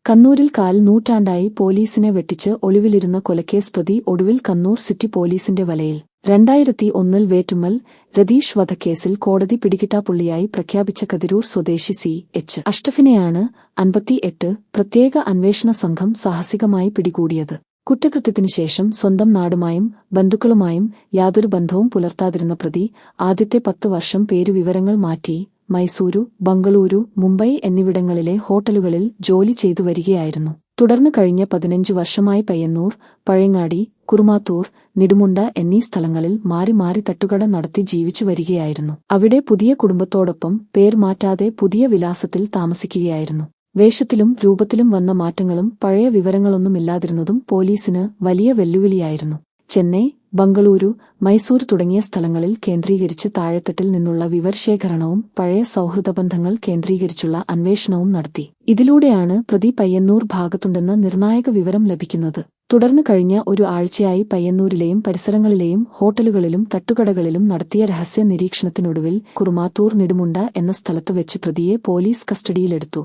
കണ്ണൂരിൽ കാൽ നൂറ്റാണ്ടായി പോലീസിനെ വെട്ടിച്ച് ഒളിവിലിരുന്ന കൊലക്കേസ് പ്രതി ഒടുവിൽ കണ്ണൂർ സിറ്റി പോലീസിന്റെ വലയിൽ. 2001 വേറ്റുമ്മൽ രതീഷ് വധക്കേസിൽ കോടതി പിടികിട്ടാപ്പുള്ളിയായി പ്രഖ്യാപിച്ച കതിരൂർ സ്വദേശി സി.എച്ച്. അഷ്റഫിനെയാണ് 58 പ്രത്യേക അന്വേഷണ സംഘം സാഹസികമായി പിടികൂടിയത്. കുറ്റകൃത്യത്തിനുശേഷം സ്വന്തം നാടുമായും ബന്ധുക്കളുമായും യാതൊരു ബന്ധവും പുലർത്താതിരുന്ന പ്രതി ആദ്യത്തെ 10 വർഷം പേരുവിവരങ്ങൾ മാറ്റി മൈസൂരു, ബംഗളൂരു, മുംബൈ എന്നിവിടങ്ങളിലെ ഹോട്ടലുകളിൽ ജോലി ചെയ്തു വരികയായിരുന്നു. തുടർന്ന് കഴിഞ്ഞ 15 വർഷമായി പയ്യന്നൂർ, പഴയങ്ങാടി, കുറുമാത്തൂർ, നെടുമുണ്ട എന്നീ സ്ഥലങ്ങളിൽ മാറി മാറി തട്ടുകട നടത്തി ജീവിച്ചു വരികയായിരുന്നു. അവിടെ പുതിയ കുടുംബത്തോടൊപ്പം പേർ മാറ്റാതെ പുതിയ വിലാസത്തിൽ താമസിക്കുകയായിരുന്നു. വേഷത്തിലും രൂപത്തിലും വന്ന മാറ്റങ്ങളും പഴയ വിവരങ്ങളൊന്നുമില്ലാതിരുന്നതും പോലീസിന് വലിയ വെല്ലുവിളിയായിരുന്നു. ചെന്നൈ, ബംഗളൂരു, മൈസൂർ തുടങ്ങിയ സ്ഥലങ്ങളിൽ കേന്ദ്രീകരിച്ച് താഴെത്തട്ടിൽ നിന്നുള്ള വിവരശേഖരണവും പഴയ സൗഹൃദബന്ധങ്ങൾ കേന്ദ്രീകരിച്ചുള്ള അന്വേഷണവും നടത്തി. ഇതിലൂടെയാണ് പ്രതി പയ്യന്നൂർ ഭാഗത്തുണ്ടെന്ന നിർണായക വിവരം ലഭിക്കുന്നത്. തുടർന്ന് കഴിഞ്ഞ ഒരു ആഴ്ചയായി പയ്യന്നൂരിലെയും പരിസരങ്ങളിലെയും ഹോട്ടലുകളിലും തട്ടുകടകളിലും നടത്തിയ രഹസ്യ നിരീക്ഷണത്തിനൊടുവിൽ കുറുമാത്തൂർ നെടുമുണ്ട എന്ന സ്ഥലത്ത് വെച്ച് പ്രതിയെ പോലീസ് കസ്റ്റഡിയിലെടുത്തു.